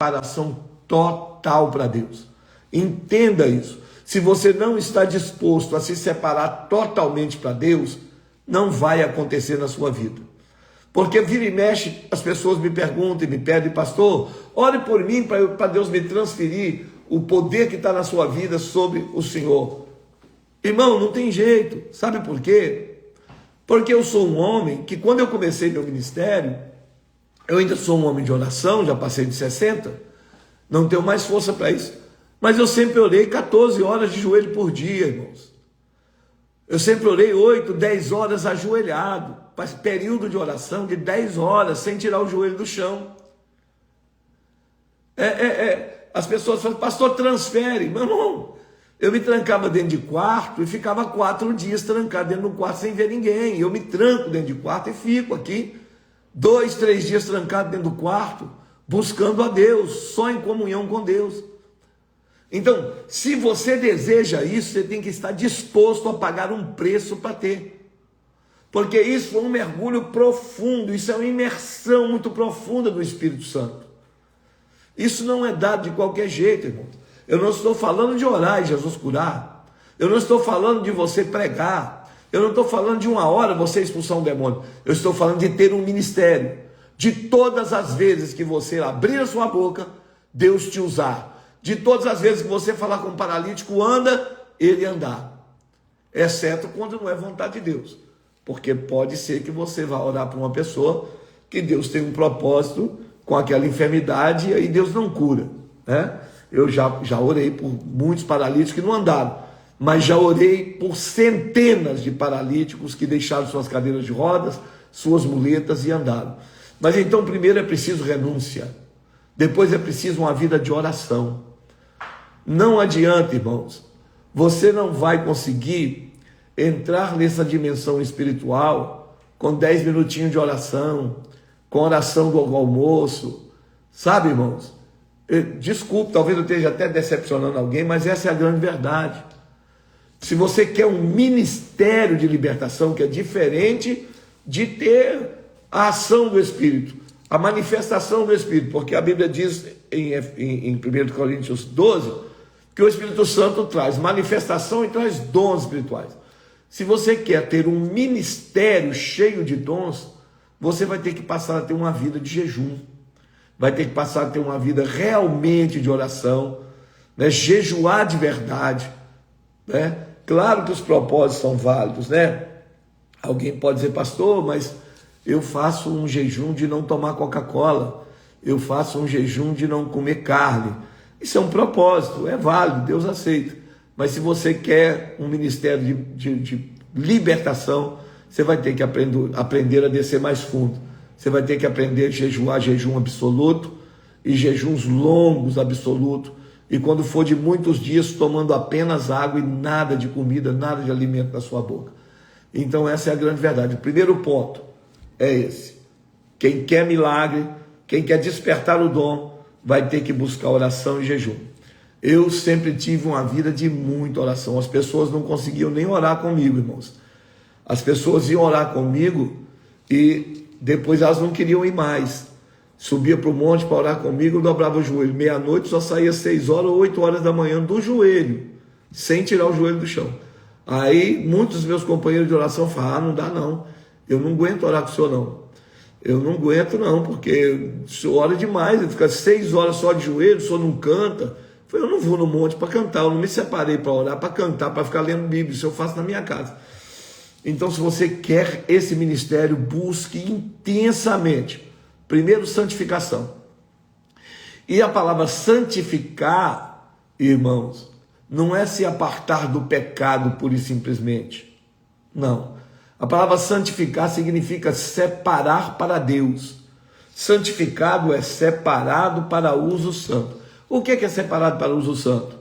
separação total para Deus. Entenda isso. Se você não está disposto a se separar totalmente para Deus, não vai acontecer na sua vida. Porque vira e mexe, as pessoas me perguntam e me pedem, pastor, ore por mim para Deus me transferir o poder que está na sua vida sobre o Senhor. Irmão, não tem jeito. Sabe por quê? Porque eu sou um homem que, quando eu comecei meu ministério, eu ainda sou um homem de oração, já passei de 60, não tenho mais força para isso. Mas eu sempre orei 14 horas de joelho por dia, irmãos. Eu sempre orei 8, 10 horas ajoelhado. Período de oração de 10 horas, sem tirar o joelho do chão. As pessoas falam, pastor, transfere. Meu irmão, eu me trancava dentro de quarto e ficava 4 dias trancado dentro do quarto sem ver ninguém. Eu me tranco dentro de quarto e fico aqui 2, 3 dias trancado dentro do quarto, buscando a Deus, só em comunhão com Deus. Então, se você deseja isso, você tem que estar disposto a pagar um preço para ter. Porque isso é um mergulho profundo, isso é uma imersão muito profunda do Espírito Santo. Isso não é dado de qualquer jeito, irmão. Eu não estou falando de orar e Jesus curar. Eu não estou falando de você pregar. Eu não estou falando de uma hora você expulsar um demônio. Eu estou falando de ter um ministério. De todas as vezes que você abrir a sua boca, Deus te usar. De todas as vezes que você falar com um paralítico, anda, ele andar. Exceto quando não é vontade de Deus. Porque pode ser que você vá orar para uma pessoa que Deus tem um propósito com aquela enfermidade e aí Deus não cura, né? Eu já orei por muitos paralíticos que não andaram, mas já orei por centenas de paralíticos que deixaram suas cadeiras de rodas, suas muletas e andaram. Mas então primeiro é preciso renúncia, depois é preciso uma vida de oração. Não adianta, irmãos, você não vai conseguir entrar nessa dimensão espiritual com 10 minutinhos de oração, com oração do almoço, sabe, irmãos? Desculpe, talvez eu esteja até decepcionando alguém, mas essa é a grande verdade. Se você quer um ministério de libertação, que é diferente de ter a ação do Espírito, a manifestação do Espírito, porque a Bíblia diz em 1 Coríntios 12, que o Espírito Santo traz manifestação e traz dons espirituais. Se você quer ter um ministério cheio de dons, você vai ter que passar a ter uma vida de jejum, vai ter que passar a ter uma vida realmente de oração, né? Jejuar de verdade, né? Claro que os propósitos são válidos, né? Alguém pode dizer, pastor, mas eu faço um jejum de não tomar Coca-Cola, eu faço um jejum de não comer carne. Isso é um propósito, é válido, Deus aceita. Mas se você quer um ministério de libertação, você vai ter que aprender a descer mais fundo. Você vai ter que aprender a jejuar jejum absoluto e jejuns longos absoluto. E quando for de muitos dias, tomando apenas água e nada de comida, nada de alimento na sua boca. Então essa é a grande verdade. O primeiro ponto é esse. Quem quer milagre, quem quer despertar o dom, vai ter que buscar oração e jejum. Eu sempre tive uma vida de muita oração. As pessoas não conseguiam nem orar comigo, irmãos. As pessoas iam orar comigo e depois elas não queriam ir mais. Subia para o monte para orar comigo, eu dobrava o joelho. Meia-noite só saía 6 horas ou 8 horas da manhã do joelho, sem tirar o joelho do chão. Aí muitos dos meus companheiros de oração falaram, não dá não, eu não aguento orar com o senhor não. Eu não aguento não, porque o senhor ora demais, ele fica 6 horas só de joelho, o senhor não canta. Eu falei, eu não vou no monte para cantar, eu não me separei para orar, para cantar, para ficar lendo Bíblia, isso eu faço na minha casa. Então, se você quer esse ministério, busque intensamente. Primeiro, santificação. E a palavra santificar, irmãos, não é se apartar do pecado pura e simplesmente. Não. A palavra santificar significa separar para Deus. Santificado é separado para uso santo. O que é separado para uso santo?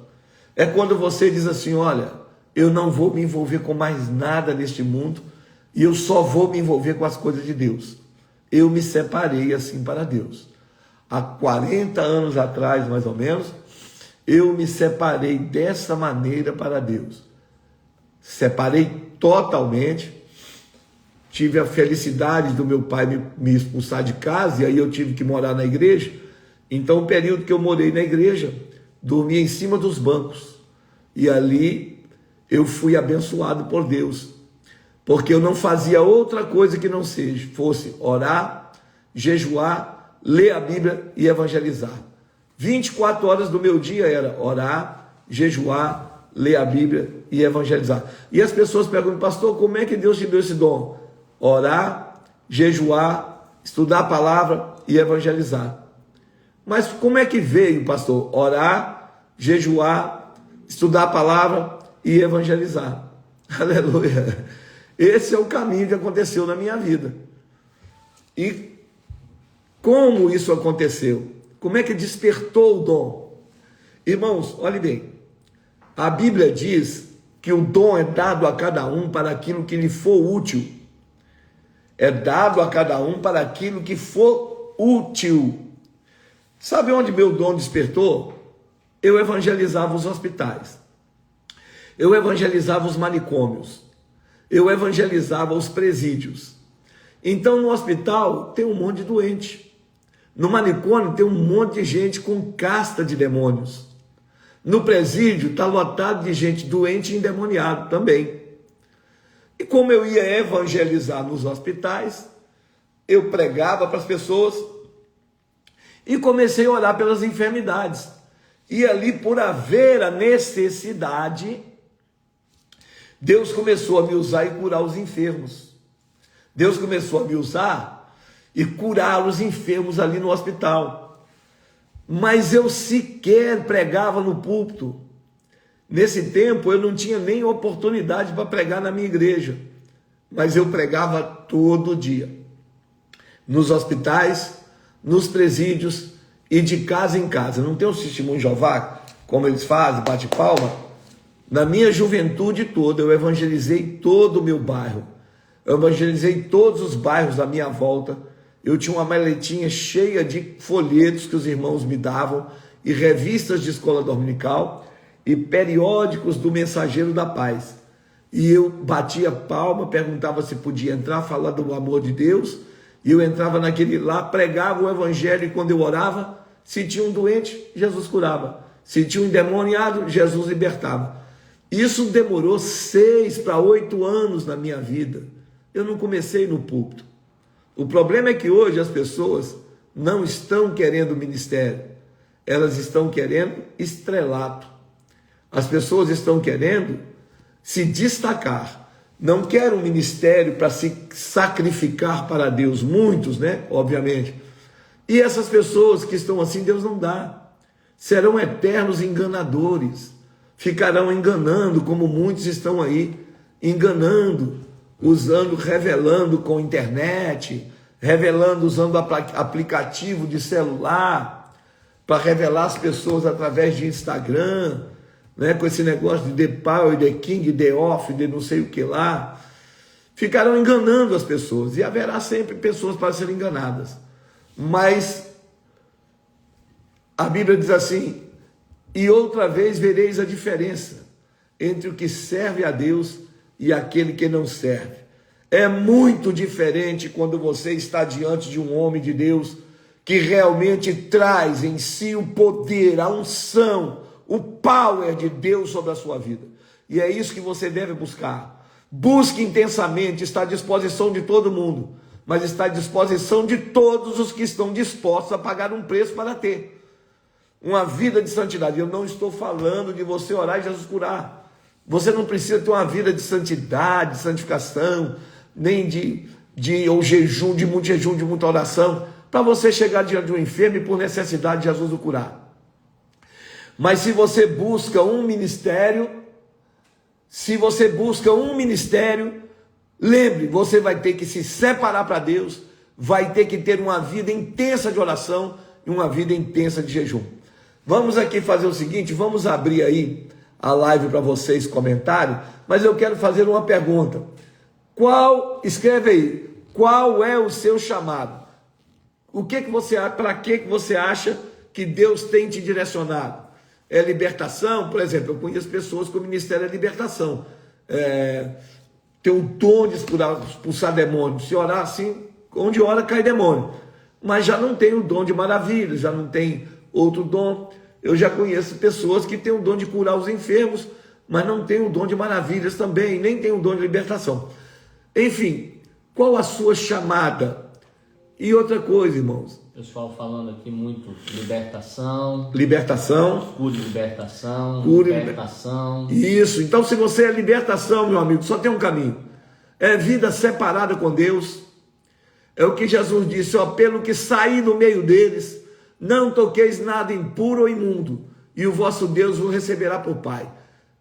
É quando você diz assim, olha, eu não vou me envolver com mais nada neste mundo e eu só vou me envolver com as coisas de Deus. Eu me separei assim para Deus. Há 40 anos atrás, mais ou menos, eu me separei dessa maneira para Deus. Separei totalmente. Tive a felicidade do meu pai me expulsar de casa e aí eu tive que morar na igreja. Então, o período que eu morei na igreja, dormia em cima dos bancos. E ali eu fui abençoado por Deus. Porque eu não fazia outra coisa que não fosse orar, jejuar, ler a Bíblia e evangelizar. 24 horas do meu dia era orar, jejuar, ler a Bíblia e evangelizar. E as pessoas perguntam, pastor, como é que Deus te deu esse dom? Orar, jejuar, estudar a palavra e evangelizar. Mas como é que veio, pastor? Orar, jejuar, estudar a palavra e evangelizar. Aleluia. Esse é o caminho que aconteceu na minha vida. E como isso aconteceu? Como é que despertou o dom? Irmãos, olhem bem. A Bíblia diz que o dom é dado a cada um para aquilo que lhe for útil. É dado a cada um para aquilo que for útil. Sabe onde meu dom despertou? Eu evangelizava os hospitais. Eu evangelizava os manicômios. Eu evangelizava os presídios. Então, no hospital tem um monte de doente. No manicômio tem um monte de gente com casta de demônios. No presídio está lotado de gente doente e endemoniado também. E como eu ia evangelizar nos hospitais, eu pregava para as pessoas e comecei a orar pelas enfermidades. E ali, por haver a necessidade, Deus começou a me usar e curar os enfermos. Deus começou a me usar e curar os enfermos ali no hospital. Mas eu sequer pregava no púlpito. Nesse tempo eu não tinha nem oportunidade para pregar na minha igreja. Mas eu pregava todo dia. Nos hospitais, nos presídios e de casa em casa. Não tem um testemunho de Jeová, como eles fazem, bate palma? Na minha juventude toda, eu evangelizei todo o meu bairro. Eu evangelizei todos os bairros da minha volta. Eu tinha uma maletinha cheia de folhetos que os irmãos me davam, e revistas de escola dominical, e periódicos do Mensageiro da Paz. E eu batia palma, perguntava se podia entrar, falar do amor de Deus, e eu entrava naquele lá, pregava o evangelho, e quando eu orava, se tinha um doente, Jesus curava. Se tinha um endemoniado, Jesus libertava. Isso demorou 6 para 8 anos na minha vida. Eu não comecei no púlpito. O problema é que hoje as pessoas não estão querendo ministério. Elas estão querendo estrelato. As pessoas estão querendo se destacar. Não querem um ministério para se sacrificar para Deus. Muitos, né? Obviamente. E essas pessoas que estão assim, Deus não dá. Serão eternos enganadores. Ficarão enganando, como muitos estão aí, enganando, usando, revelando com internet, revelando usando aplicativo de celular, para revelar as pessoas através de Instagram, né, com esse negócio de The Power, The King, The Off, de não sei o que lá. Ficarão enganando as pessoas, e haverá sempre pessoas para serem enganadas. Mas a Bíblia diz assim: e outra vez vereis a diferença entre o que serve a Deus e aquele que não serve. É muito diferente quando você está diante de um homem de Deus que realmente traz em si o poder, a unção, o power de Deus sobre a sua vida. E é isso que você deve buscar. Busque intensamente, está à disposição de todo mundo, mas está à disposição de todos os que estão dispostos a pagar um preço para ter uma vida de santidade. Eu não estou falando de você orar e Jesus curar. Você não precisa ter uma vida de santidade, de santificação, nem de jejum, de muita oração, para você chegar diante de um enfermo e por necessidade Jesus o curar. Mas se você busca um ministério, lembre, você vai ter que se separar para Deus, vai ter que ter uma vida intensa de oração e uma vida intensa de jejum. Vamos aqui fazer o seguinte, vamos abrir aí a live para vocês comentarem, mas eu quero fazer uma pergunta. Escreve aí, qual é o seu chamado? Para que você acha que Deus tem te direcionado? É libertação? Por exemplo, eu conheço pessoas com o ministério é libertação. Tem o dom de expulsar demônio. Se orar assim, onde ora cai demônio. mas já não tem o dom de maravilhas, já não tem outro dom. Eu já conheço pessoas que têm o dom de curar os enfermos, mas não têm o dom de maravilhas também, nem têm o dom de libertação. Enfim, qual a sua chamada? E outra coisa, irmãos. Pessoal falando aqui muito libertação. Cure libertação. Isso. Então, se você é libertação, meu amigo, só tem um caminho. É vida separada com Deus. É o que Jesus disse, ó, pelo que saí no meio deles, não toqueis nada impuro ou imundo, e o vosso Deus vos receberá por Pai.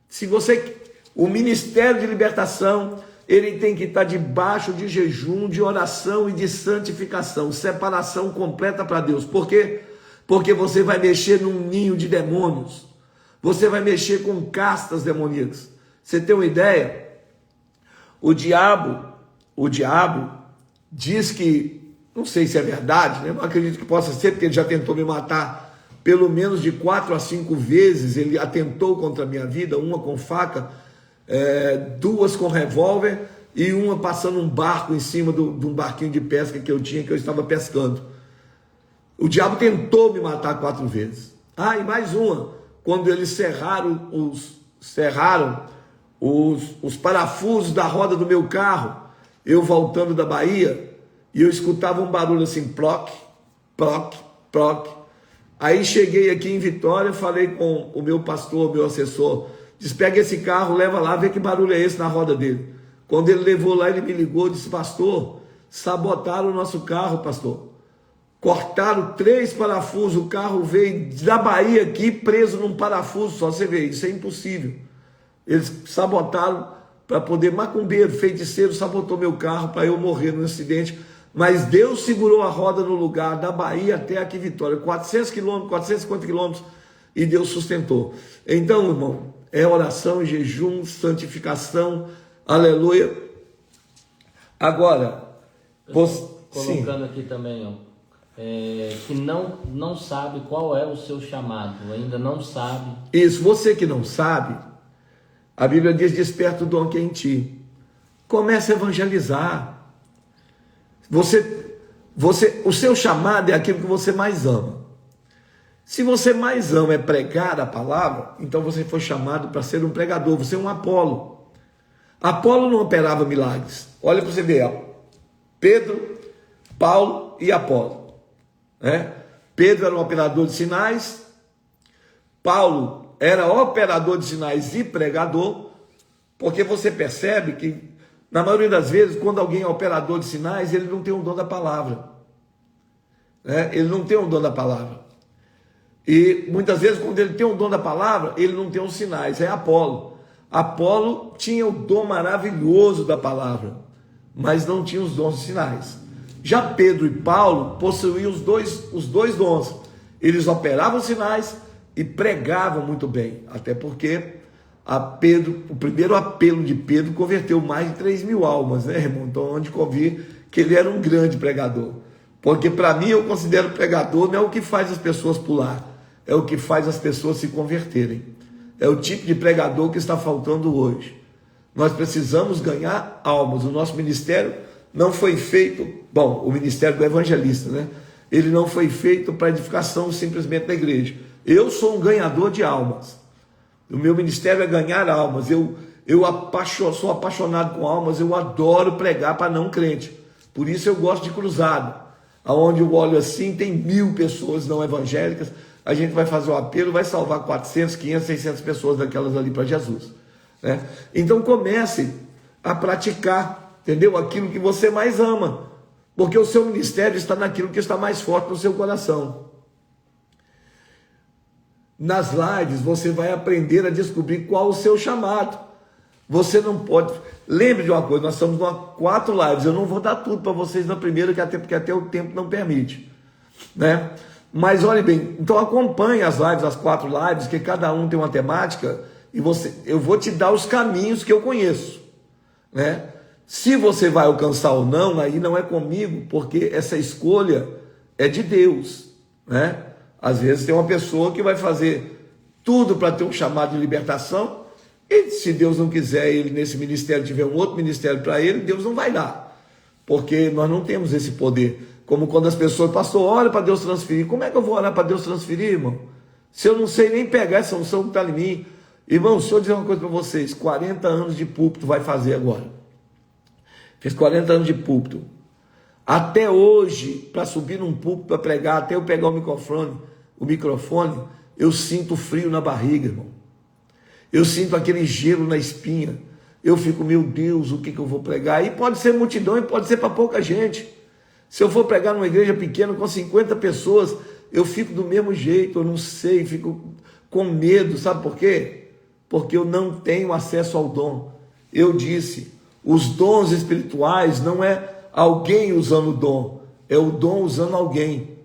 Se você, o ministério de libertação, ele tem que estar debaixo de jejum, de oração e de santificação, separação completa para Deus. Por quê? Porque você vai mexer num ninho de demônios, você vai mexer com castas demoníacas. Você tem uma ideia? O diabo diz que, não sei se é verdade, né? Não acredito que possa ser, porque ele já tentou me matar pelo menos de 4 a 5 vezes, ele atentou contra a minha vida, uma com faca, 2 com revólver e uma passando um barco em cima de um barquinho de pesca que eu tinha, que eu estava pescando. O diabo tentou me matar 4 vezes. E mais uma, quando eles serraram os parafusos da roda do meu carro, eu voltando da Bahia, e eu escutava um barulho assim, ploc, ploc, ploc. Aí cheguei aqui em Vitória, falei com o meu pastor, meu assessor, disse, pega esse carro, leva lá, vê que barulho é esse na roda dele. Quando ele levou lá, ele me ligou, disse, pastor, sabotaram o nosso carro, pastor. Cortaram 3 parafusos, o carro veio da Bahia aqui, preso num parafuso, só você vê, isso é impossível. Eles sabotaram para poder, macumbeiro, feiticeiro, sabotou meu carro para eu morrer no acidente, mas Deus segurou a roda no lugar, da Bahia até aqui Vitória, 400 quilômetros, 450 quilômetros, e Deus sustentou. Então, irmão, é oração, jejum, santificação, aleluia. Agora, colocando aqui também, ó, que não sabe qual é o seu chamado, ainda não sabe. Isso, você que não sabe, a Bíblia diz, desperta o dom que é em ti. Comece a evangelizar. O seu chamado é aquilo que você mais ama. Se você mais ama é pregar a palavra, então você foi chamado para ser um pregador, você é um Apolo. Apolo não operava milagres. Olha para você ver, ó. Pedro, Paulo e Apolo. Pedro era um operador de sinais, Paulo era operador de sinais e pregador, porque você percebe que, na maioria das vezes, quando alguém é operador de sinais, ele não tem o dom da palavra. Ele não tem o dom da palavra. E muitas vezes, quando ele tem o dom da palavra, ele não tem os sinais. É Apolo. Apolo tinha o dom maravilhoso da palavra, mas não tinha os dons de sinais. Já Pedro e Paulo possuíam os dois dons. Eles operavam sinais e pregavam muito bem. Até porque o primeiro apelo de Pedro converteu mais de 3.000 almas, né, irmão? Então, onde convi que ele era um grande pregador. Porque para mim, eu considero pregador não é o que faz as pessoas pular, é o que faz as pessoas se converterem. É o tipo de pregador que está faltando hoje. Nós precisamos ganhar almas. O nosso ministério não foi feito, o ministério do evangelista, né? Ele não foi feito para edificação simplesmente da igreja. Eu sou um ganhador de almas. O meu ministério é ganhar almas. Eu sou apaixonado com almas. Eu adoro pregar para não crente. Por isso eu gosto de cruzado. Aonde eu olho assim, tem 1.000 pessoas não evangélicas. A gente vai fazer o apelo, vai salvar 400, 500, 600 pessoas daquelas ali para Jesus, né? Então comece a praticar, entendeu? Aquilo que você mais ama. Porque o seu ministério está naquilo que está mais forte no seu coração. Nas lives você vai aprender a descobrir qual o seu chamado. Você não pode... Lembre de uma coisa, nós estamos com 4 lives. Eu não vou dar tudo para vocês na primeira, porque até o tempo não permite, né? Mas olhe bem, então acompanhe as lives, as 4 lives, que cada um tem uma temática, e eu vou te dar os caminhos que eu conheço, né? Se você vai alcançar ou não, aí não é comigo, porque essa escolha é de Deus, né? Às vezes tem uma pessoa que vai fazer tudo para ter um chamado de libertação, e se Deus não quiser ele nesse ministério, tiver um outro ministério para ele, Deus não vai dar, porque nós não temos esse poder. Como quando as pessoas, pastor, ora para Deus transferir. Como é que eu vou orar para Deus transferir, irmão? Se eu não sei nem pegar essa unção que está em mim. Irmão, deixa eu dizer uma coisa para vocês. 40 anos de púlpito vai fazer agora. Fez 40 anos de púlpito. Até hoje, para subir num púlpito, para pregar, até eu pegar o microfone, eu sinto frio na barriga, irmão. Eu sinto aquele gelo na espinha. Eu fico, meu Deus, o que eu vou pregar? E pode ser multidão e pode ser para pouca gente. Se eu for pregar numa igreja pequena com 50 pessoas, eu fico do mesmo jeito, eu não sei, fico com medo, sabe por quê? Porque eu não tenho acesso ao dom. Eu disse, os dons espirituais não é alguém usando o dom, é o dom usando alguém.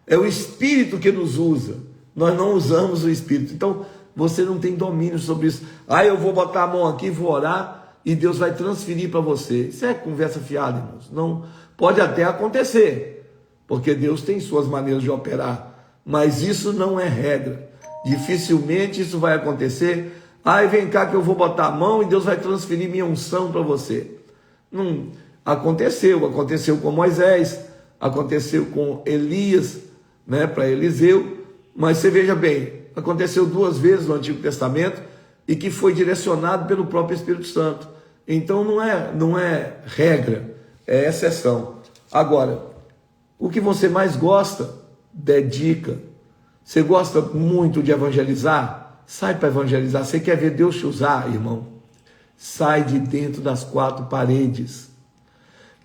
É o Espírito que nos usa, nós não usamos o Espírito. Então, você não tem domínio sobre isso. Eu vou botar a mão aqui, vou orar e Deus vai transferir para você. Isso é conversa fiada, irmãos. Não, pode até acontecer, porque Deus tem suas maneiras de operar, mas isso não é regra. Dificilmente isso vai acontecer. Vem cá que eu vou botar a mão e Deus vai transferir minha unção para você. Não aconteceu com Moisés, aconteceu com Elias, para Eliseu, mas você veja bem, aconteceu 2 vezes no Antigo Testamento e que foi direcionado pelo próprio Espírito Santo. Então não é regra, é exceção. Agora, o que você mais gosta, dedica. Você gosta muito de evangelizar? Sai para evangelizar. Você quer ver Deus te usar, irmão? Sai de dentro das 4 paredes.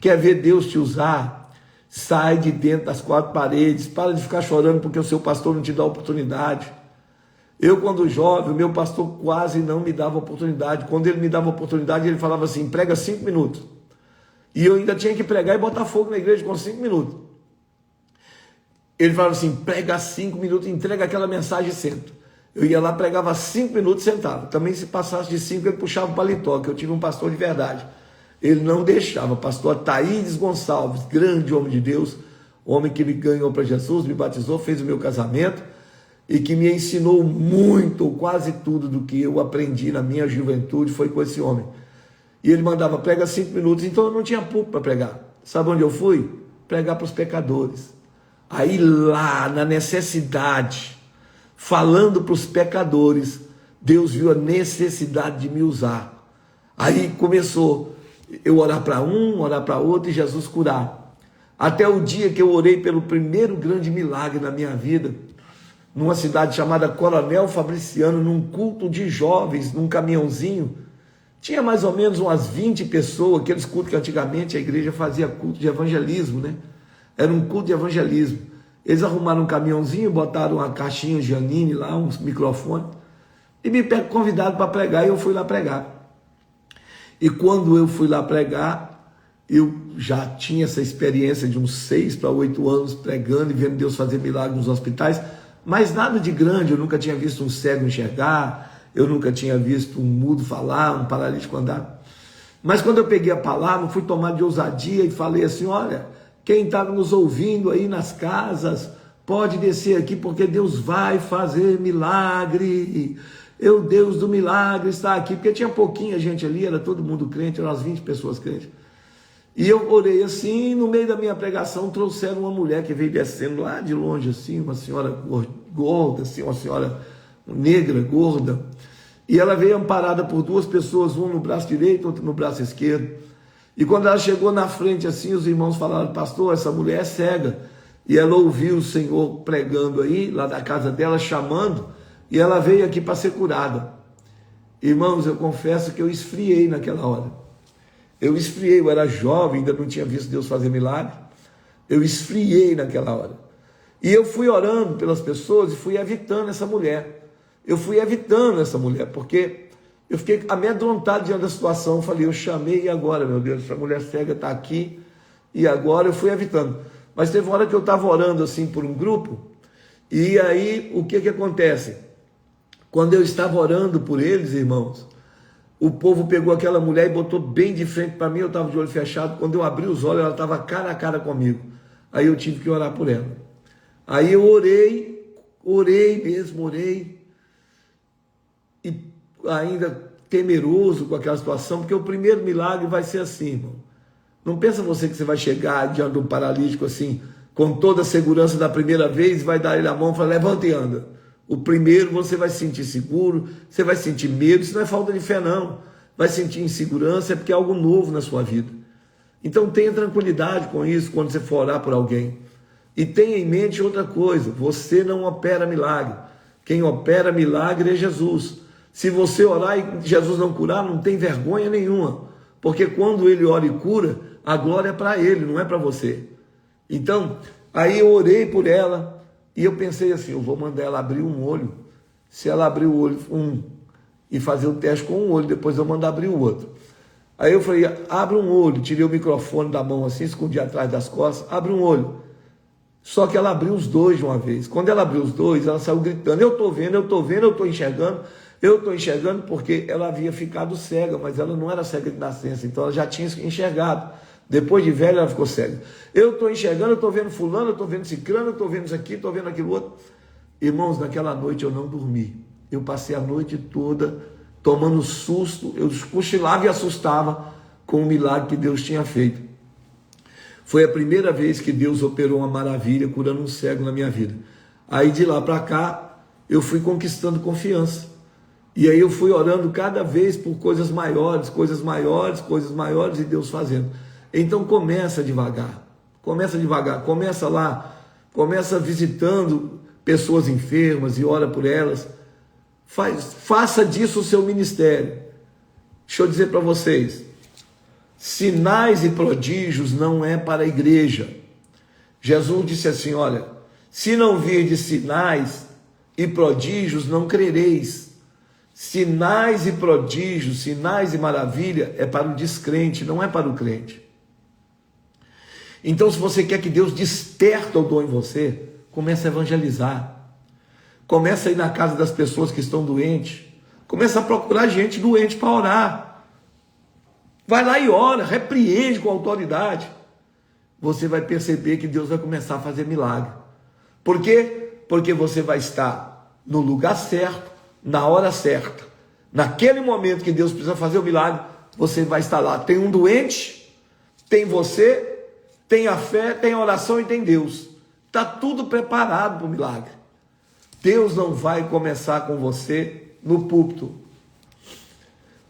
Quer ver Deus te usar? Sai de dentro das 4 paredes. Para de ficar chorando porque o seu pastor não te dá oportunidade. Eu, quando jovem, o meu pastor quase não me dava oportunidade. Quando ele me dava oportunidade, ele falava assim, prega 5 minutos. E eu ainda tinha que pregar e botar fogo na igreja com 5 minutos. Ele falava assim, prega 5 minutos, entrega aquela mensagem e senta. Eu ia lá, pregava 5 minutos sentado. Também se passasse de 5, ele puxava o paletó, que eu tive um pastor de verdade. Ele não deixava. Pastor Thaídes Gonçalves, grande homem de Deus, homem que me ganhou para Jesus, me batizou, fez o meu casamento e que me ensinou muito, quase tudo do que eu aprendi na minha juventude foi com esse homem. E ele mandava, prega 5 minutos, então eu não tinha púlpito para pregar. Sabe onde eu fui? Pregar para os pecadores. Aí lá, na necessidade, falando para os pecadores, Deus viu a necessidade de me usar. Aí começou eu orar para um, orar para outro e Jesus curar. Até o dia que eu orei pelo primeiro grande milagre na minha vida, numa cidade chamada Coronel Fabriciano, num culto de jovens, num caminhãozinho. Tinha mais ou menos umas 20 pessoas, aqueles cultos que antigamente a igreja fazia culto de evangelismo, né? Era um culto de evangelismo. Eles arrumaram um caminhãozinho, botaram uma caixinha Janine lá, uns microfones, e me convidaram para pregar, e eu fui lá pregar. E quando eu fui lá pregar, eu já tinha essa experiência de uns 6 para 8 anos pregando e vendo Deus fazer milagres nos hospitais, mas nada de grande. Eu nunca tinha visto um cego enxergar, eu nunca tinha visto um mudo falar, um paralítico andar. Mas quando eu peguei a palavra, fui tomado de ousadia e falei assim, olha, quem está nos ouvindo aí nas casas, pode descer aqui porque Deus vai fazer milagre. O Deus do milagre está aqui, porque tinha pouquinha gente ali, era todo mundo crente, eram umas 20 pessoas crentes. E eu orei assim, no meio da minha pregação, trouxeram uma mulher que veio descendo lá de longe, assim, uma senhora gorda, assim, uma senhora negra, gorda, e ela veio amparada por 2 pessoas, uma no braço direito, outra no braço esquerdo. E quando ela chegou na frente assim, os irmãos falaram, pastor, essa mulher é cega. E ela ouviu o Senhor pregando aí, lá da casa dela, chamando, e ela veio aqui para ser curada. Irmãos, eu confesso que eu esfriei naquela hora. Eu esfriei, eu era jovem, ainda não tinha visto Deus fazer milagre. Eu esfriei naquela hora. E eu fui orando pelas pessoas e fui evitando essa mulher. Eu fui evitando essa mulher, porque eu fiquei amedrontado diante da situação. Eu falei, eu chamei e agora, meu Deus, essa mulher cega está aqui. E agora eu fui evitando. Mas teve uma hora que eu estava orando assim por um grupo. E aí, o que acontece? Quando eu estava orando por eles, irmãos, o povo pegou aquela mulher e botou bem de frente para mim. Eu estava de olho fechado. Quando eu abri os olhos, ela estava cara a cara comigo. Aí eu tive que orar por ela. Aí eu orei mesmo. E ainda temeroso com aquela situação, porque o primeiro milagre vai ser assim, irmão. Não pensa você que você vai chegar diante de um paralítico assim, com toda a segurança da primeira vez, vai dar ele a mão e falar, levanta e anda. O primeiro você vai se sentir seguro, você vai sentir medo, isso não é falta de fé não. Vai sentir insegurança, é porque é algo novo na sua vida. Então tenha tranquilidade com isso quando você for orar por alguém. E tenha em mente outra coisa, você não opera milagre. Quem opera milagre é Jesus. Se você orar e Jesus não curar, não tem vergonha nenhuma. Porque quando ele ora e cura, a glória é para ele, não é para você. Então, aí eu orei por ela e eu pensei assim, eu vou mandar ela abrir um olho. Se ela abrir o olho e fazer o teste com um olho, depois eu mando abrir o outro. Aí eu falei, abre um olho, tirei o microfone da mão assim, escondi atrás das costas, abre um olho. Só que ela abriu os dois de uma vez. Quando ela abriu os dois, ela saiu gritando, eu estou vendo, eu estou enxergando, porque ela havia ficado cega, mas ela não era cega de nascença, então ela já tinha enxergado. Depois de velha, ela ficou cega. Eu estou enxergando, eu estou vendo fulano, eu estou vendo cicrano, eu estou vendo isso aqui, estou vendo aquilo outro. Irmãos, naquela noite eu não dormi. Eu passei a noite toda tomando susto, eu cochilava e assustava com o milagre que Deus tinha feito. Foi a primeira vez que Deus operou uma maravilha curando um cego na minha vida. Aí de lá para cá, eu fui conquistando confiança. E aí eu fui orando cada vez por coisas maiores, e Deus fazendo. Então começa devagar, começa lá, começa visitando pessoas enfermas e ora por elas. Faça disso o seu ministério. Deixa eu dizer para vocês, sinais e prodígios não é para a igreja. Jesus disse assim, olha, se não virdes sinais e prodígios, não crereis. Sinais e prodígios, sinais e maravilha é para o descrente, não é para o crente. Então, se você quer que Deus desperte o dom em você, comece a evangelizar. Comece a ir na casa das pessoas que estão doentes. Comece a procurar gente doente para orar. Vai lá e ora, repreende com autoridade. Você vai perceber que Deus vai começar a fazer milagre. Por quê? Porque você vai estar no lugar certo, na hora certa. Naquele momento que Deus precisa fazer o milagre, você vai estar lá. Tem um doente, tem você, tem a fé, tem a oração e tem Deus. Está tudo preparado para o milagre. Deus não vai começar com você no púlpito.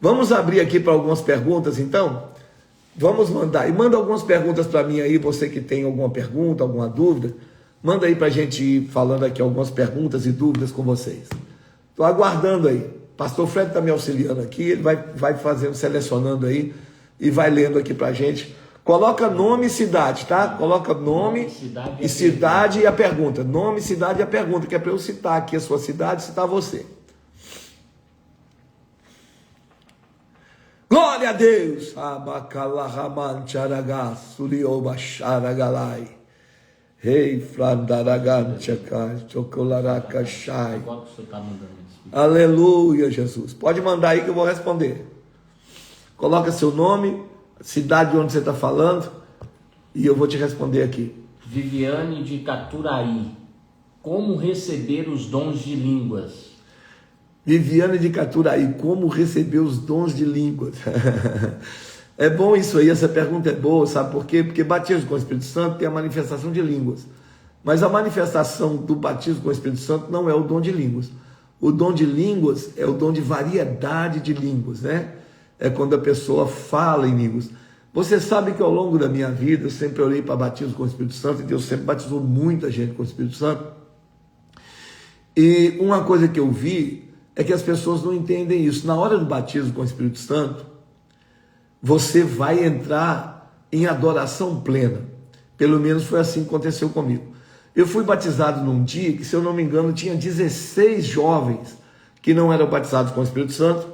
Vamos abrir aqui para algumas perguntas, então? Vamos mandar. E manda algumas perguntas para mim aí, você que tem alguma pergunta, alguma dúvida. Manda aí para a gente ir falando aqui algumas perguntas e dúvidas com vocês. Estou aguardando aí. Pastor Fred está me auxiliando aqui, ele vai fazendo, selecionando aí e vai lendo aqui para a gente. Coloca nome e cidade, tá? Coloca nome e cidade e a pergunta. Nome, cidade e a pergunta, que é para eu citar aqui a sua cidade, citar você. Glória a Deus! Abacalahaman charaga, surioba charagalai. Rei Flandaragan Chakai, Chocolaraca Chai. Aleluia, Jesus. Pode mandar aí que eu vou responder. Coloca seu nome, cidade onde você está falando, e eu vou te responder aqui. Viviane de Caturaí. Como receber os dons de línguas? Viviane de Caturaí, como receber os dons de línguas? É bom isso aí, essa pergunta é boa, sabe por quê? Porque batismo com o Espírito Santo tem a manifestação de línguas. Mas a manifestação do batismo com o Espírito Santo não é o dom de línguas. O dom de línguas é o dom de variedade de línguas, né? É quando a pessoa fala em línguas. Você sabe que ao longo da minha vida eu sempre orei para batismo com o Espírito Santo e Deus sempre batizou muita gente com o Espírito Santo. E uma coisa que eu vi é que as pessoas não entendem isso. Na hora do batismo com o Espírito Santo, você vai entrar em adoração plena. Pelo menos foi assim que aconteceu comigo. Eu fui batizado num dia que, se eu não me engano, tinha 16 jovens que não eram batizados com o Espírito Santo,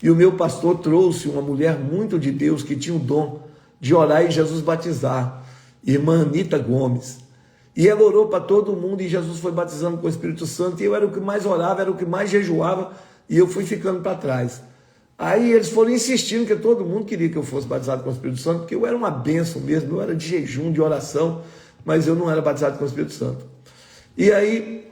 e o meu pastor trouxe uma mulher muito de Deus que tinha o dom de orar e Jesus batizar, irmã Anita Gomes. E ela orou para todo mundo e Jesus foi batizando com o Espírito Santo, e eu era o que mais orava, era o que mais jejuava, e eu fui ficando para trás. Aí eles foram insistindo, que todo mundo queria que eu fosse batizado com o Espírito Santo, porque eu era uma bênção mesmo, eu era de jejum, de oração, mas eu não era batizado com o Espírito Santo. E aí,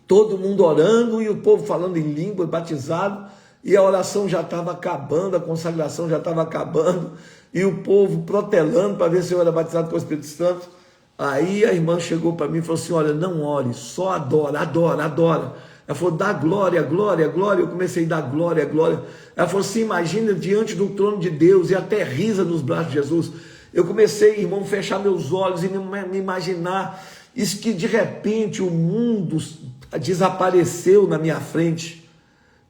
todo mundo orando, e o povo falando em língua, batizado, e a oração já estava acabando, a consagração já estava acabando, e o povo protelando para ver se eu era batizado com o Espírito Santo. Aí a irmã chegou para mim e falou assim: olha, não ore, só adora, adora, adora. Ela falou: dá glória, glória, glória. Eu comecei a dar glória, glória. Ela falou assim: imagina diante do trono de Deus e até risa nos braços de Jesus. Eu comecei, irmão, a fechar meus olhos e me imaginar isso, que de repente o mundo desapareceu na minha frente.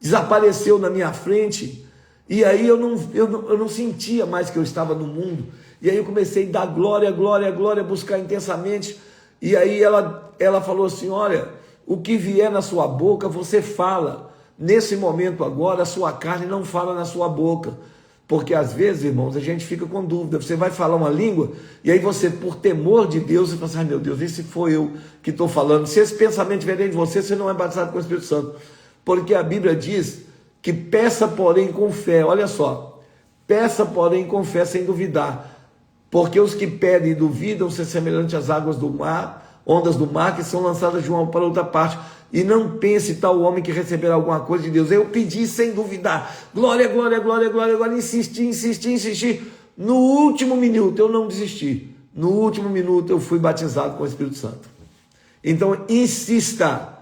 Desapareceu na minha frente. E aí eu não sentia mais que eu estava no mundo. E aí eu comecei a dar glória, glória, glória, buscar intensamente. E aí ela falou assim: olha, o que vier na sua boca, você fala. Nesse momento agora, a sua carne não fala na sua boca. Porque às vezes, irmãos, a gente fica com dúvida. Você vai falar uma língua, e aí você, por temor de Deus, você fala assim: ai meu Deus, esse foi eu que estou falando. Se esse pensamento vier dentro de você, você não é batizado com o Espírito Santo. Porque a Bíblia diz que peça, porém, com fé. Olha só, peça, porém, com fé, sem duvidar. Porque os que pedem e duvidam são semelhantes às águas do mar, ondas do mar, que são lançadas de uma para outra parte. E não pense tal homem que receberá alguma coisa de Deus. Eu pedi sem duvidar. Glória, glória, glória, glória. Agora insisti. No último minuto eu não desisti. No último minuto eu fui batizado com o Espírito Santo. Então insista.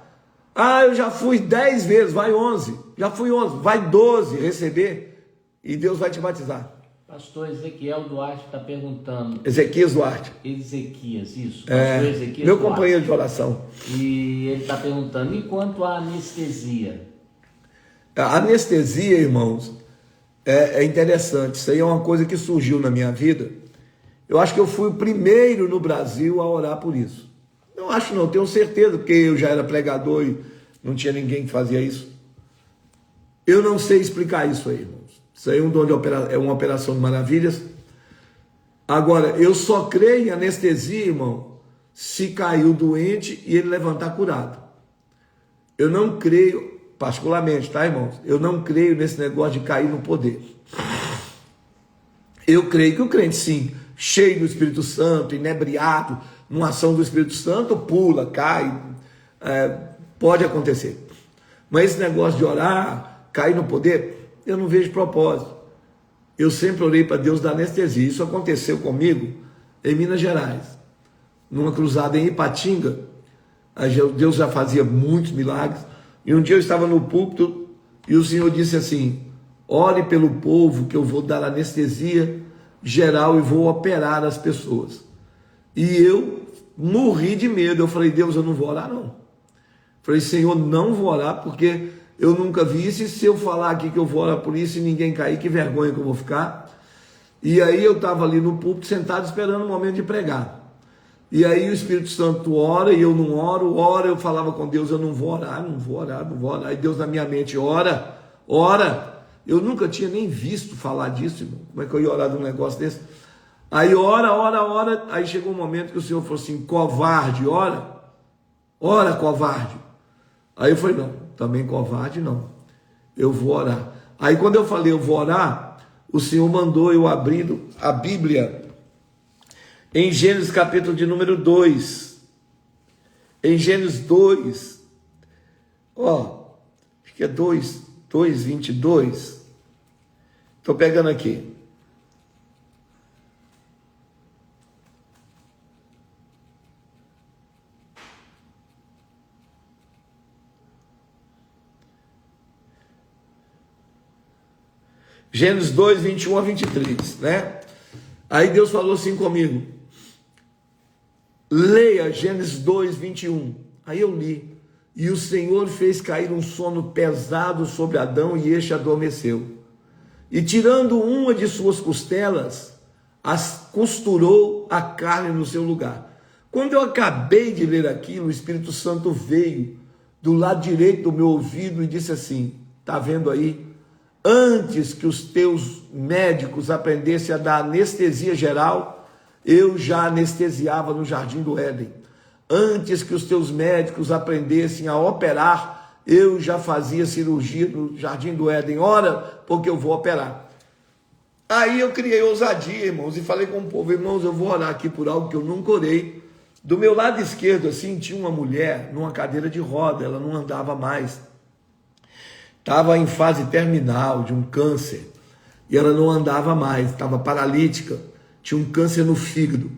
Ah, eu já fui 10 vezes, vai 11. Já fui 11, vai 12 receber. E Deus vai te batizar. Pastor Ezequiel Duarte está perguntando. Ezequias Duarte. Ezequias, isso. Pastor Ezequias meu Duarte. companheiro de oração. E ele está perguntando: e quanto à anestesia? A anestesia, irmãos, é interessante. Isso aí é uma coisa que surgiu na minha vida. Eu acho que eu fui o primeiro no Brasil a orar por isso. Não acho não, tenho certeza, porque eu já era pregador e não tinha ninguém que fazia isso. Eu não sei explicar isso aí, irmãos. Isso aí é um dom é uma operação de maravilhas. Agora, eu só creio em anestesia, irmão, se caiu doente e ele levantar curado. Eu não creio, particularmente, tá, irmãos? Eu não creio nesse negócio de cair no poder. Eu creio que o crente, sim, cheio do Espírito Santo, inebriado, numa ação do Espírito Santo, pula, cai, pode acontecer. Mas esse negócio de orar, cair no poder, eu não vejo propósito. Eu sempre orei para Deus da anestesia. Isso aconteceu comigo em Minas Gerais, numa cruzada em Ipatinga. Deus já fazia muitos milagres. E um dia eu estava no púlpito e o Senhor disse assim: ore pelo povo, que eu vou dar anestesia geral e vou operar as pessoas. E eu morri de medo. Eu falei: Deus, eu não vou orar não. Falei: Senhor, não vou orar, porque eu nunca vi isso, e se eu falar aqui que eu vou orar por isso e ninguém cair, que vergonha que eu vou ficar. E aí eu estava ali no púlpito, sentado, esperando o momento de pregar. E aí o Espírito Santo ora e eu não oro, ora, eu falava com Deus: eu não vou orar, não vou orar, não vou orar. E Deus na minha mente: ora, ora. Eu nunca tinha nem visto falar disso, irmão. Como é que eu ia orar de um negócio desse? Aí ora. Aí chegou um momento que o Senhor falou assim: covarde, ora. Ora, covarde. Aí eu falei: não, também covarde não. Eu vou orar. Aí quando eu falei eu vou orar, o Senhor mandou eu abrir a Bíblia em Gênesis capítulo de número 2. Em Gênesis 2. Acho que é 2:22. Estou pegando aqui. Gênesis 2, 21 a 23, né? Aí Deus falou assim comigo: leia Gênesis 2, 21. Aí eu li: e o Senhor fez cair um sono pesado sobre Adão, e este adormeceu. E tirando uma de suas costelas, as costurou a carne no seu lugar. Quando eu acabei de ler aquilo, o Espírito Santo veio do lado direito do meu ouvido e disse assim: está vendo aí? Antes que os teus médicos aprendessem a dar anestesia geral, eu já anestesiava no Jardim do Éden. Antes que os teus médicos aprendessem a operar, eu já fazia cirurgia no Jardim do Éden. Ora, porque eu vou operar. Aí eu criei ousadia, irmãos, e falei com o povo: irmãos, eu vou orar aqui por algo que eu nunca orei. Do meu lado esquerdo, assim, tinha uma mulher numa cadeira de roda, ela não andava mais. Estava em fase terminal de um câncer. e ela não andava mais, estava paralítica, tinha um câncer no fígado.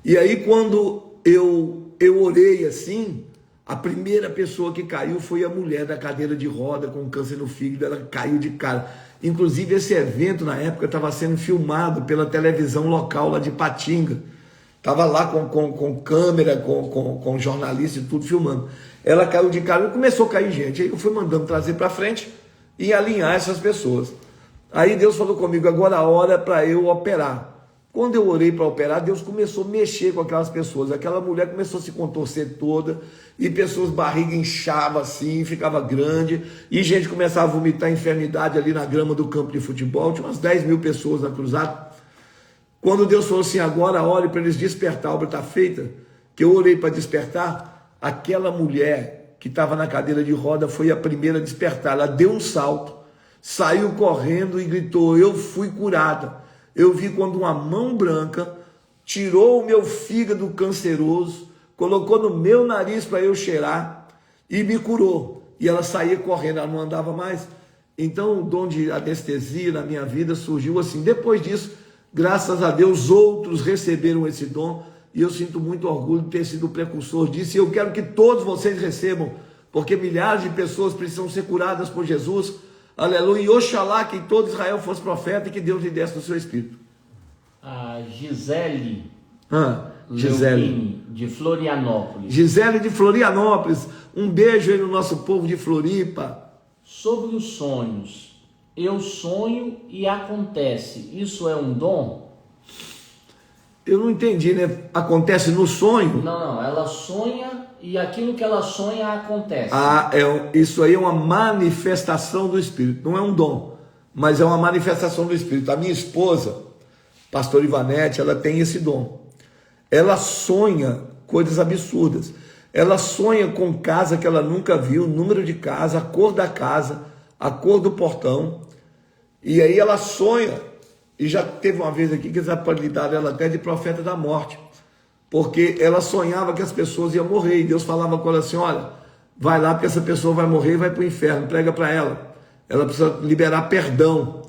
E aí quando eu orei assim, a primeira pessoa que caiu foi a mulher da cadeira de roda com câncer no fígado, ela caiu de cara. Inclusive esse evento na época estava sendo filmado pela televisão local lá de Patinga, estava lá com câmera, com jornalista e tudo filmando. Ela caiu de cara e começou a cair gente, aí eu fui mandando trazer para frente e alinhar essas pessoas. Aí Deus falou comigo, agora a hora é para eu operar. Quando eu orei para operar, Deus começou a mexer com aquelas pessoas. Aquela mulher começou a se contorcer toda, e pessoas, barriga inchava assim, ficava grande, e gente começava a vomitar enfermidade ali na grama do campo de futebol. Tinha umas 10 mil pessoas na cruzada. Quando Deus falou assim, agora ore para eles despertar, a obra está feita, que eu orei para despertar, aquela mulher que estava na cadeira de roda foi a primeira a despertar. Ela deu um salto, saiu correndo e gritou, eu fui curada. Eu vi quando uma mão branca tirou o meu fígado canceroso, colocou no meu nariz para eu cheirar e me curou. E ela saía correndo, ela não andava mais. Então o dom de anestesia na minha vida surgiu assim. Depois disso, graças a Deus, outros receberam esse dom. E eu sinto muito orgulho de ter sido o precursor disso. E eu quero que todos vocês recebam, porque milhares de pessoas precisam ser curadas por Jesus. Aleluia, e oxalá que todo Israel fosse profeta e que Deus lhe desse do seu espírito. A Gisele Gisele de Florianópolis. Gisele de Florianópolis, um beijo aí no nosso povo de Floripa. Sobre os sonhos, eu sonho e acontece, isso é um dom? Eu não entendi, né? Acontece no sonho? Não, ela sonha e aquilo que ela sonha acontece. Isso aí é uma manifestação do Espírito, não é um dom, mas é uma manifestação do Espírito. A minha esposa, pastor Ivanete, ela tem esse dom. Ela sonha coisas absurdas. Ela sonha com casa que ela nunca viu, número de casa, a cor da casa, a cor do portão. E aí ela sonha, e já teve uma vez aqui que eles apelidaram ela até de profeta da morte, porque ela sonhava que as pessoas iam morrer, e Deus falava com ela assim, olha, vai lá porque essa pessoa vai morrer e vai para o inferno, prega para ela precisa liberar perdão.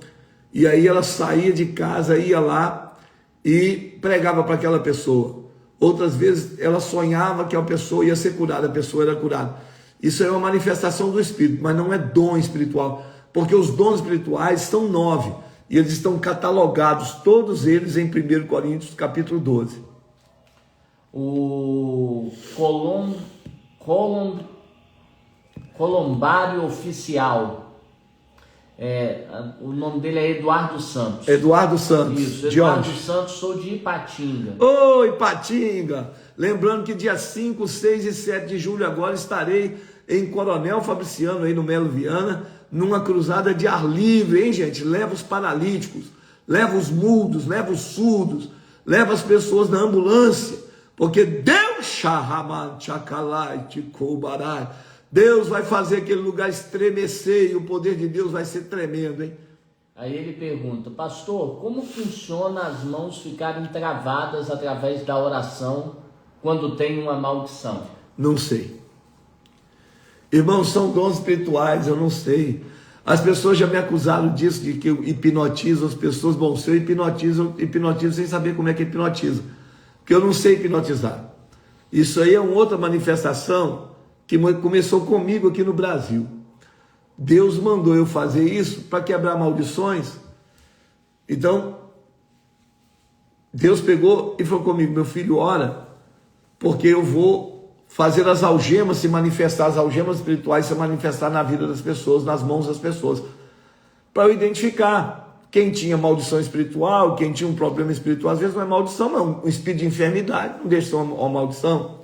E aí ela saía de casa, ia lá e pregava para aquela pessoa. Outras vezes ela sonhava que a pessoa ia ser curada, a pessoa era curada. Isso é uma manifestação do Espírito, mas não é dom espiritual, porque os dons espirituais são 9, e eles estão catalogados, todos eles, em 1 Coríntios capítulo 12. O Colombário Oficial, o nome dele é Eduardo Santos. Eduardo Santos. Isso, Eduardo Santos, sou de Ipatinga. Ô, Ipatinga! Lembrando que dia 5, 6 e 7 de julho agora estarei em Coronel Fabriciano, aí no Melo Viana, numa cruzada de ar livre, hein, gente? Leva os paralíticos, leva os mudos, leva os surdos, leva as pessoas na ambulância, porque Deus vai fazer aquele lugar estremecer e o poder de Deus vai ser tremendo, hein? Aí ele pergunta, pastor, como funciona as mãos ficarem travadas através da oração quando tem uma maldição? Não sei. Irmãos, são dons espirituais, eu não sei. As pessoas já me acusaram disso, de que eu hipnotizo as pessoas. Bom, se eu hipnotizo sem saber como é que hipnotizo, porque eu não sei hipnotizar. Isso aí é uma outra manifestação que começou comigo aqui no Brasil. Deus mandou eu fazer isso para quebrar maldições. Então, Deus pegou e falou comigo, meu filho, ora, porque eu vou fazer as algemas se manifestar, as algemas espirituais se manifestar na vida das pessoas, nas mãos das pessoas, para eu identificar quem tinha maldição espiritual, quem tinha um problema espiritual. Às vezes não é maldição, não, um espírito de enfermidade, não deixa de ser uma maldição.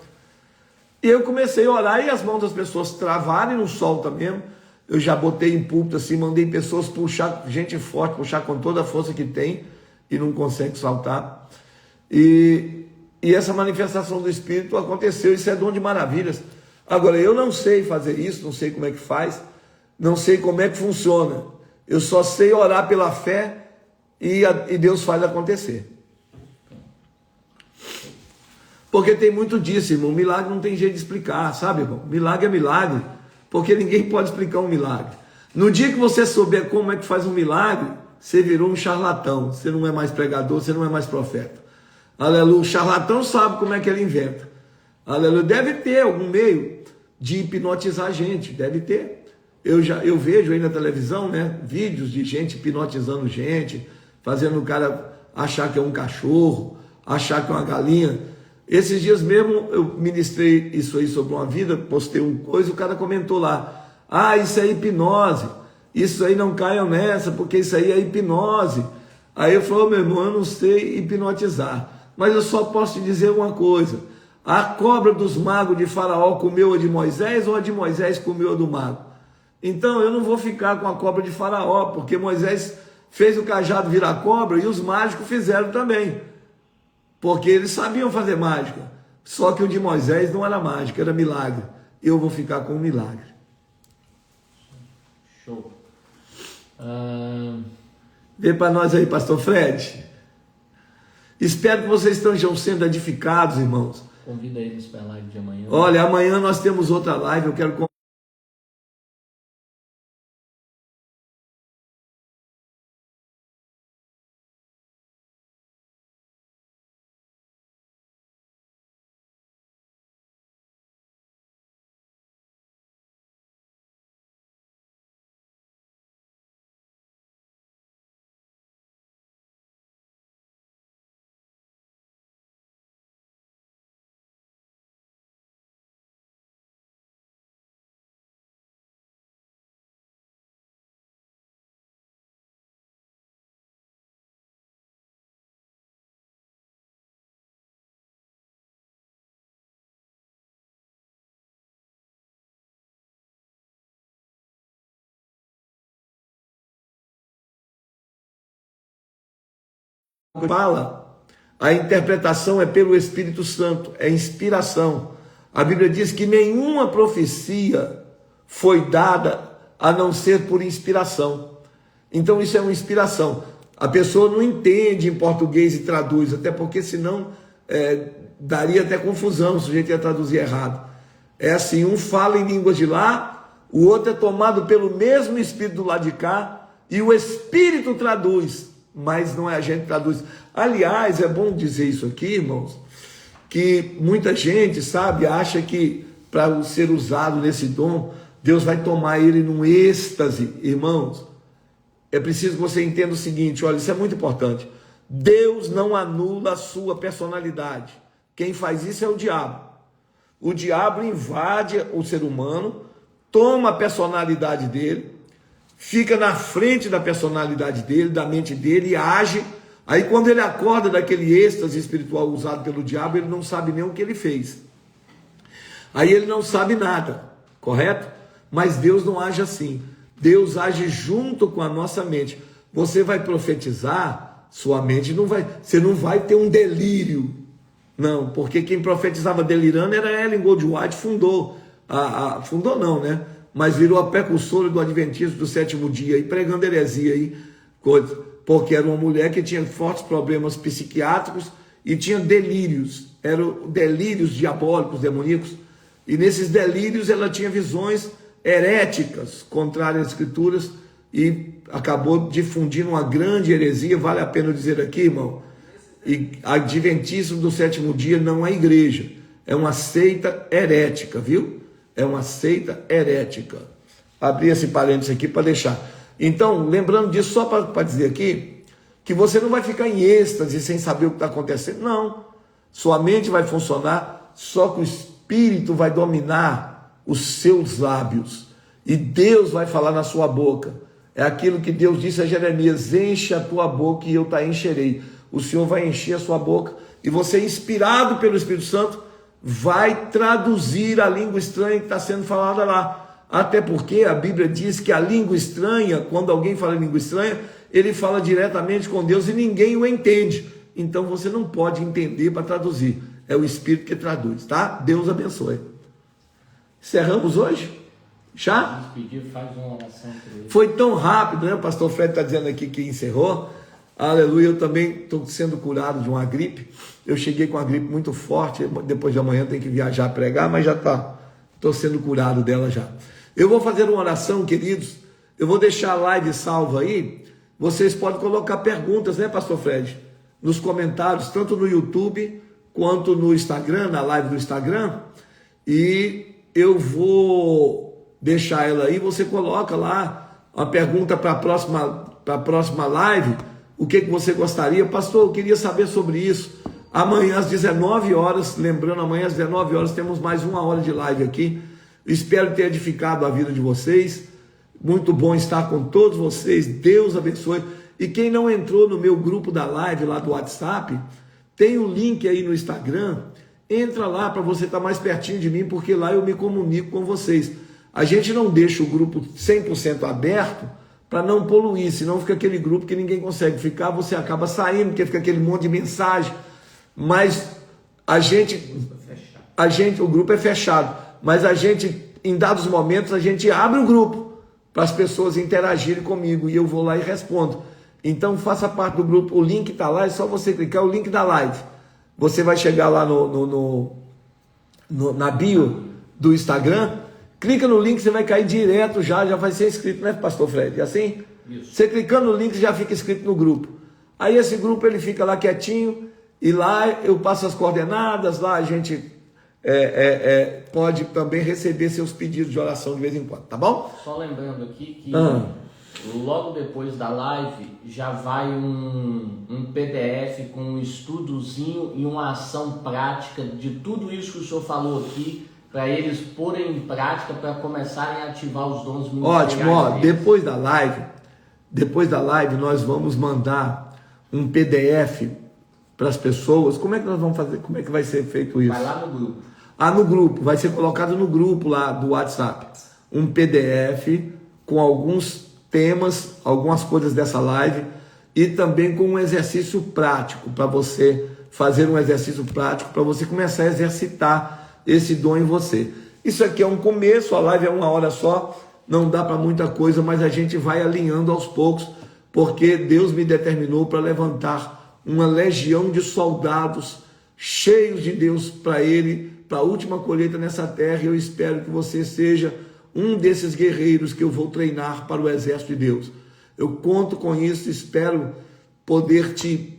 E eu comecei a orar e as mãos das pessoas travarem, não solta mesmo. Eu já botei em púlpito assim, mandei pessoas puxar, gente forte, puxar com toda a força que tem e não consegue saltar. E essa manifestação do Espírito aconteceu, isso é dom de maravilhas. Agora, eu não sei fazer isso, não sei como é que faz, não sei como é que funciona. Eu só sei orar pela fé e Deus faz acontecer. Porque tem muito disso, irmão. Milagre não tem jeito de explicar, sabe, irmão? Milagre é milagre, porque ninguém pode explicar um milagre. No dia que você souber como é que faz um milagre, você virou um charlatão. Você não é mais pregador, você não é mais profeta. Aleluia. O charlatão sabe como é que ele inventa. Aleluia. Deve ter algum meio de hipnotizar a gente. Deve ter. Eu vejo aí na televisão, né, vídeos de gente hipnotizando gente, fazendo o cara achar que é um cachorro, achar que é uma galinha. Esses dias mesmo eu ministrei isso aí sobre uma vida, postei uma coisa, o cara comentou lá: ah, isso é hipnose, isso aí não caiam nessa, porque isso aí é hipnose. Aí eu falei: meu irmão, eu não sei hipnotizar, mas eu só posso te dizer uma coisa: a cobra dos magos de Faraó comeu a de Moisés, ou a de Moisés comeu a do mago? Então eu não vou ficar com a cobra de Faraó, porque Moisés fez o cajado virar cobra e os mágicos fizeram também, porque eles sabiam fazer mágica. Só que o de Moisés não era mágica, era milagre. Eu vou ficar com o milagre. Show. Vê para nós aí, pastor Fred. Espero que vocês estejam sendo edificados, irmãos. Convida eles para a live de amanhã. Olha, amanhã nós temos outra live, eu quero fala, a interpretação é pelo Espírito Santo, é inspiração. A Bíblia diz que nenhuma profecia foi dada a não ser por inspiração. Então isso é uma inspiração. A pessoa não entende em português e traduz, até porque senão daria até confusão, o sujeito ia traduzir errado. É assim, um fala em línguas de lá, o outro é tomado pelo mesmo Espírito do lado de cá, e o Espírito traduz, mas não é a gente que traduz. Aliás, é bom dizer isso aqui, irmãos, que muita gente, sabe, acha que para ser usado nesse dom, Deus vai tomar ele num êxtase. Irmãos, é preciso que você entenda o seguinte, olha, isso é muito importante. Deus não anula a sua personalidade. Quem faz isso é o diabo. O diabo invade o ser humano, toma a personalidade dele, fica na frente da personalidade dele, da mente dele e age. Aí quando ele acorda daquele êxtase espiritual usado pelo diabo, ele não sabe nem o que ele fez. Aí ele não sabe nada, correto? Mas Deus não age assim. Deus age junto com a nossa mente. Você vai profetizar, sua mente não vai, você não vai ter um delírio. Não, porque quem profetizava delirando era Ellen Goldwhite, fundou não, né? Mas virou a precursora do Adventismo do sétimo dia, e pregando heresia aí, coisa, porque era uma mulher que tinha fortes problemas psiquiátricos e tinha delírios, eram delírios diabólicos, demoníacos, e nesses delírios ela tinha visões heréticas, contrárias às escrituras, e acabou difundindo uma grande heresia. Vale a pena dizer aqui, irmão, e Adventismo do sétimo dia não é igreja, é uma seita herética, viu? É uma seita herética. Abri esse parênteses aqui para deixar. Então, lembrando disso, só para dizer aqui, que você não vai ficar em êxtase sem saber o que está acontecendo. Não. Sua mente vai funcionar, só que o Espírito vai dominar os seus lábios. E Deus vai falar na sua boca. É aquilo que Deus disse a Jeremias: enche a tua boca e eu te encherei. O Senhor vai encher a sua boca e você, inspirado pelo Espírito Santo, vai traduzir a língua estranha que está sendo falada lá. Até porque a Bíblia diz que a língua estranha, quando alguém fala língua estranha, ele fala diretamente com Deus e ninguém o entende. Então você não pode entender para traduzir. É o Espírito que traduz, tá? Deus abençoe. Encerramos hoje? Já? Faz uma oração por ele. Foi tão rápido, né? O pastor Fred está dizendo aqui que encerrou. Aleluia, eu também estou sendo curado de uma gripe. Eu cheguei com uma gripe muito forte, depois de amanhã tenho que viajar a pregar, mas já estou sendo curado dela já. Eu vou fazer uma oração, queridos. Eu vou deixar a live salva aí. vocês podem colocar perguntas, né, pastor Fred? Nos comentários, tanto no YouTube quanto no Instagram, na live do Instagram. E eu vou deixar ela aí, você coloca lá uma pergunta para a próxima live, o que você gostaria. Pastor, eu queria saber sobre isso. Amanhã às 19 horas, lembrando, amanhã às 19 horas temos mais 1 hora de live aqui. Espero ter edificado a vida de vocês. Muito bom estar com todos vocês. Deus abençoe. E quem não entrou no meu grupo da live lá do WhatsApp, tem o link aí no Instagram. Entra lá para você estar mais pertinho de mim, porque lá eu me comunico com vocês. A gente não deixa o grupo 100% aberto para não poluir, senão fica aquele grupo que ninguém consegue ficar, você acaba saindo, porque fica aquele monte de mensagem. Mas o grupo é fechado, mas a gente, em dados momentos, a gente abre o grupo para as pessoas interagirem comigo e eu vou lá e respondo. Então faça parte do grupo, o link está lá, é só você clicar, o link da live. Você vai chegar lá na bio do Instagram, clica no link, você vai cair direto, já vai ser inscrito, né, pastor Fred? É assim? Isso. Você clicando no link, já fica inscrito no grupo. Aí esse grupo ele fica lá quietinho, e lá eu passo as coordenadas, lá a gente pode também receber seus pedidos de oração de vez em quando, tá bom? Só lembrando aqui que logo depois da live já vai um PDF com um estudozinho e uma ação prática de tudo isso que o senhor falou aqui, para eles porem em prática, para começarem a ativar os dons ministeriais. Ótimo, ó, depois da live nós vamos mandar um PDF para as pessoas. Como é que nós vamos fazer? Como é que vai ser feito isso? Vai lá no grupo. No grupo, vai ser colocado no grupo lá do WhatsApp um PDF com alguns temas, algumas coisas dessa live e também com um exercício prático para você fazer um exercício prático para você começar a exercitar esse dom em você. Isso aqui é um começo, a live é 1 hora só, não dá para muita coisa, mas a gente vai alinhando aos poucos, porque Deus me determinou para levantar uma legião de soldados cheios de Deus para Ele, para a última colheita nessa terra. E eu espero que você seja um desses guerreiros que eu vou treinar para o exército de Deus. Eu conto com isso, espero poder te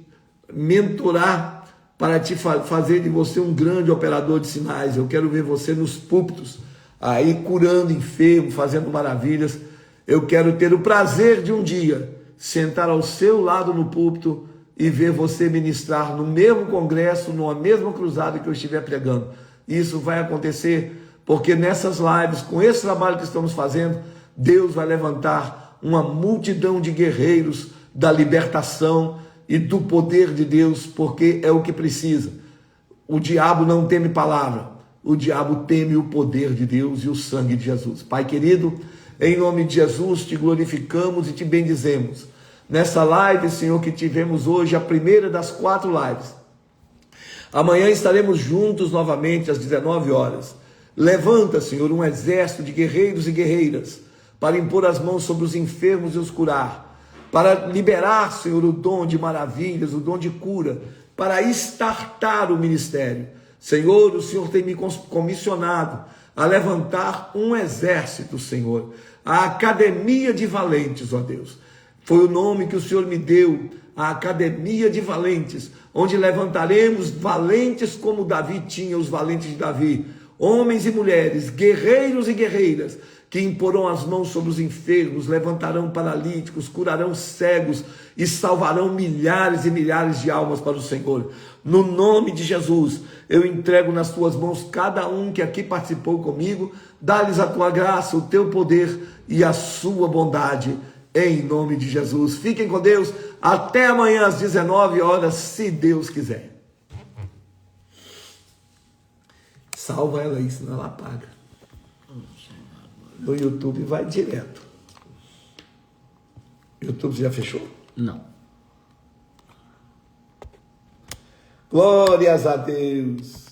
mentorar para te fazer de você um grande operador de sinais. Eu quero ver você nos púlpitos, aí curando enfermos, fazendo maravilhas. Eu quero ter o prazer de um dia sentar ao seu lado no púlpito e ver você ministrar no mesmo congresso, numa mesma cruzada que eu estiver pregando. Isso vai acontecer porque nessas lives, com esse trabalho que estamos fazendo, Deus vai levantar uma multidão de guerreiros da libertação e do poder de Deus, porque é o que precisa. O diabo não teme palavra, o diabo teme o poder de Deus e o sangue de Jesus. Pai querido, em nome de Jesus, te glorificamos e te bendizemos. Nessa live, Senhor, que tivemos hoje, a primeira das 4 lives. Amanhã estaremos juntos novamente às 19 horas. Levanta, Senhor, um exército de guerreiros e guerreiras para impor as mãos sobre os enfermos e os curar, para liberar, Senhor, o dom de maravilhas, o dom de cura, para estartar o ministério. Senhor, o Senhor tem me comissionado a levantar um exército, Senhor, a Academia de Valentes, ó Deus. Foi o nome que o Senhor me deu, a Academia de Valentes, onde levantaremos valentes como Davi tinha, os valentes de Davi, homens e mulheres, guerreiros e guerreiras, que imporão as mãos sobre os enfermos, levantarão paralíticos, curarão cegos e salvarão milhares e milhares de almas para o Senhor. No nome de Jesus, eu entrego nas tuas mãos cada um que aqui participou comigo, dá-lhes a tua graça, o teu poder e a sua bondade, em nome de Jesus. Fiquem com Deus, até amanhã às 19 horas, se Deus quiser. Salva ela aí, senão ela apaga. No YouTube vai direto. YouTube já fechou? Não. Glórias a Deus.